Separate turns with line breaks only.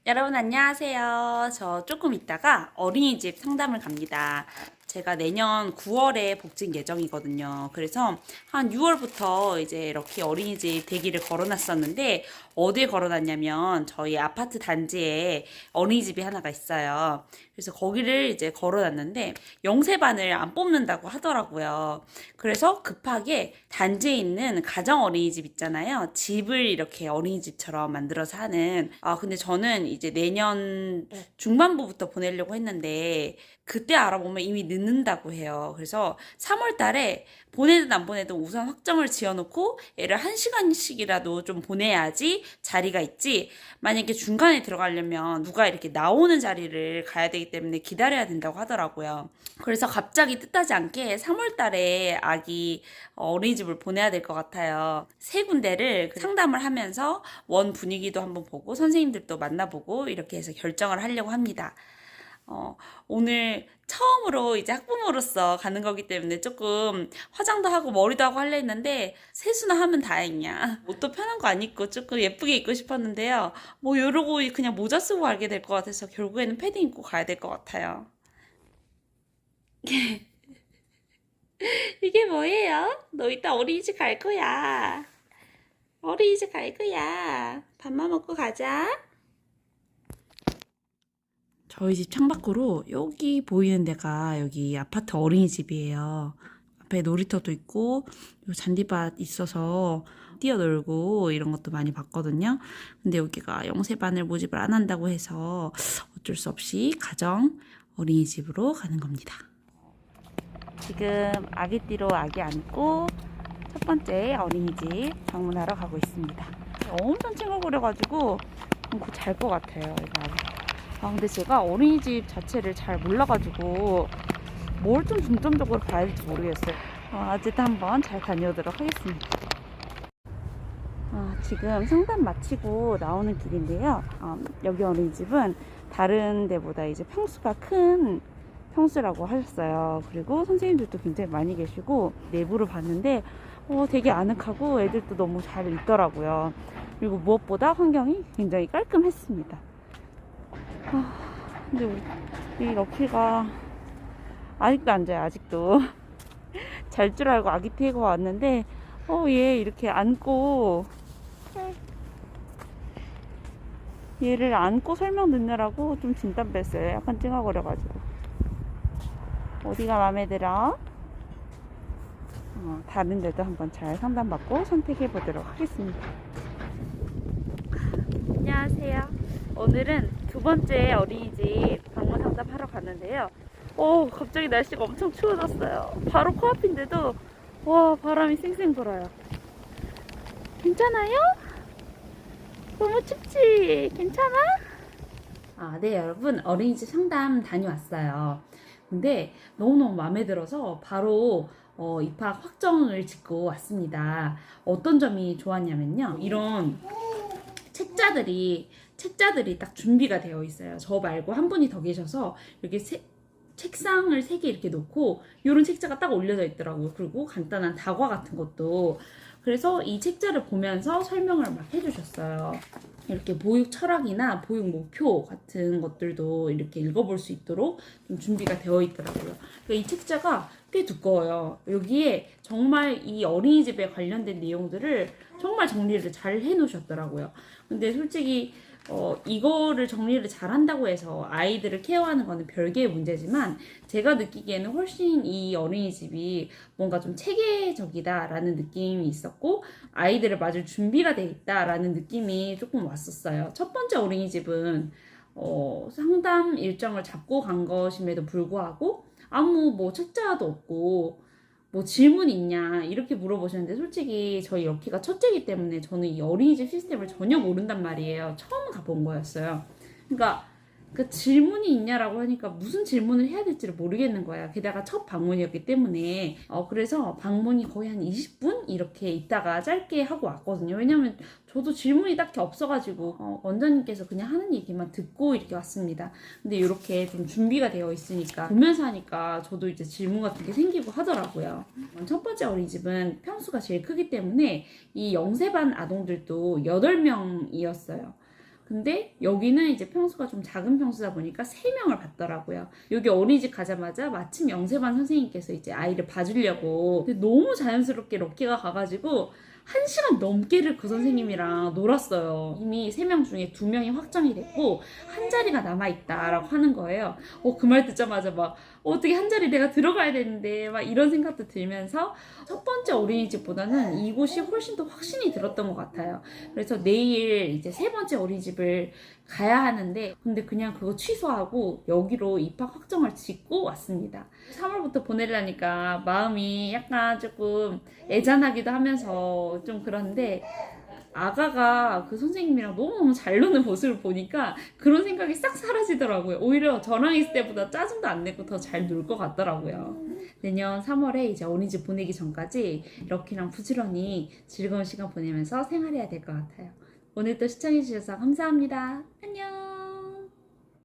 여러분 안녕하세요. 저 조금 있다가 어린이집 상담을 갑니다. 제가 내년 9월에 복직 예정이거든요. 그래서 한 6월부터 이제 이렇게 어린이집 대기를 걸어놨었는데 어디에 걸어놨냐면 저희 아파트 단지에 어린이집이 하나가 있어요. 그래서 거기를 이제 걸어놨는데 영세반을 안 뽑는다고 하더라고요. 그래서 급하게 단지에 있는 가정 어린이집 있잖아요. 집을 이렇게 어린이집처럼 만들어서 하는. 근데 저는 이제 내년 중반부부터 보내려고 했는데 그때 알아보면 이미 늦는다고 해요. 그래서 3월 달에 보내든 안 보내든 우선 확정을 지어놓고 애를 1시간씩이라도 좀 보내야지 자리가 있지. 만약에 중간에 들어가려면 누가 이렇게 나오는 자리를 가야 되기 때문에 기다려야 된다고 하더라고요. 그래서 갑자기 뜻하지 않게 3월 달에 아기 어린이집을 보내야 될 것 같아요. 세 군데를 상담을 하면서 원 분위기도 한번 보고 선생님들도 만나보고 이렇게 해서 결정을 하려고 합니다. 오늘 처음으로 이제 학부모로서 가는 거기 때문에 조금 화장도 하고 머리도 하고 하려 했는데 세수나 하면 다행이야. 옷도 편한 거 안 입고 조금 예쁘게 입고 싶었는데요. 뭐 이러고 그냥 모자 쓰고 가게 될 것 같아서 결국에는 패딩 입고 가야 될 것 같아요. 이게 뭐예요? 너 이따 어린이집 갈 거야. 어린이집 갈 거야. 밥만 먹고 가자. 저희 집 창밖으로 여기 보이는 데가 여기 아파트 어린이집이에요. 앞에 놀이터도 있고 요 잔디밭 있어서 뛰어놀고 이런 것도 많이 봤거든요. 근데 여기가 영세반을 모집을 안 한다고 해서 어쩔 수 없이 가정 어린이집으로 가는 겁니다. 지금 아기띠로 아기 안고 첫 번째 어린이집 방문하러 가고 있습니다. 엄청 찡얼거려가지고 곧 잘 것 같아요. 이거 아기. 근데 제가 어린이집 자체를 잘 몰라가지고 뭘 좀 중점적으로 봐야 될지 모르겠어요. 어쨌든 한번 잘 다녀오도록 하겠습니다. 지금 상담 마치고 나오는 길인데요. 여기 어린이집은 다른 데보다 이제 평수가 큰 평수라고 하셨어요. 그리고 선생님들도 굉장히 많이 계시고 내부를 봤는데 되게 아늑하고 애들도 너무 잘 있더라고요. 그리고 무엇보다 환경이 굉장히 깔끔했습니다. 근데 이 럭키가 아직도 안 자요. 아직도 잘 줄 알고 아기 태고 왔는데 얘 이렇게 안고 얘를 안고 설명 듣느라고 좀 진땀 뺐어요. 약간 찡얼거려가지고. 어디가 마음에 들어? 다른 데도 한번 잘 상담받고 선택해 보도록 하겠습니다. 안녕하세요. 오늘은 두 번째 어린이집 방문 상담하러 갔는데요. 갑자기 날씨가 엄청 추워졌어요. 바로 코앞인데도 와, 바람이 쌩쌩 불어요. 괜찮아요? 너무 춥지? 괜찮아? 네, 여러분. 어린이집 상담 다녀왔어요. 근데 너무너무 마음에 들어서 바로 입학 확정을 짓고 왔습니다. 어떤 점이 좋았냐면요. 이런 책자들이 딱 준비가 되어 있어요. 저 말고 한 분이 더 계셔서 이렇게 책상을 3개 이렇게 놓고 이런 책자가 딱 올려져 있더라고요. 그리고 간단한 다과 같은 것도. 그래서 이 책자를 보면서 설명을 막 해주셨어요. 이렇게 보육 철학이나 보육 목표 같은 것들도 이렇게 읽어볼 수 있도록 좀 준비가 되어 있더라고요. 그러니까 이 책자가 꽤 두꺼워요. 여기에 정말 이 어린이집에 관련된 내용들을 정말 정리를 잘 해놓으셨더라고요. 근데 솔직히 이거를 정리를 잘 한다고 해서 아이들을 케어하는 거는 별개의 문제지만 제가 느끼기에는 훨씬 이 어린이집이 뭔가 좀 체계적이다라는 느낌이 있었고 아이들을 맞을 준비가 돼 있다라는 느낌이 조금 왔었어요. 첫 번째 어린이집은 상담 일정을 잡고 간 것임에도 불구하고 아무 뭐 책자도 없고 뭐 질문 있냐 이렇게 물어보셨는데 솔직히 저희 럭키가 첫째이기 때문에 저는 이 어린이집 시스템을 전혀 모른단 말이에요. 처음 가본 거였어요. 그러니까 그 질문이 있냐라고 하니까 무슨 질문을 해야 될지를 모르겠는 거야. 게다가 첫 방문이었기 때문에 그래서 방문이 거의 한 20분 이렇게 있다가 짧게 하고 왔거든요. 왜냐면 저도 질문이 딱히 없어가지고 원장님께서 그냥 하는 얘기만 듣고 이렇게 왔습니다. 근데 이렇게 좀 준비가 되어 있으니까 보면서 하니까 저도 이제 질문 같은 게 생기고 하더라고요. 첫 번째 어린이집은 평수가 제일 크기 때문에 이 영세반 아동들도 8명이었어요. 근데 여기는 이제 평수가 좀 작은 평수다 보니까 3명을 받더라고요. 여기 어린이집 가자마자 마침 영세반 선생님께서 이제 아이를 봐주려고, 근데 너무 자연스럽게 럭키가 가가지고 1시간 넘게를 그 선생님이랑 놀았어요. 이미 3명 중에 2명이 확정이 됐고 한 자리가 남아있다라고 하는 거예요. 그 말 듣자마자 막 어떻게 한 자리 내가 들어가야 되는데 막 이런 생각도 들면서 첫 번째 어린이집보다는 이곳이 훨씬 더 확신이 들었던 것 같아요. 그래서 내일 이제 3번째 어린이집을 가야 하는데, 근데 그냥 그거 취소하고 여기로 입학 확정을 짓고 왔습니다. 3월부터 보내려니까 마음이 약간 조금 애잔하기도 하면서 좀 그런데, 아가가 그 선생님이랑 너무너무 잘 노는 모습을 보니까 그런 생각이 싹 사라지더라고요. 오히려 저랑 있을 때보다 짜증도 안 내고 더 잘 놀 것 같더라고요. 내년 3월에 이제 어린이집 보내기 전까지 럭키랑 부지런히 즐거운 시간 보내면서 생활해야 될 것 같아요. 오늘도 시청해주셔서 감사합니다. 안녕.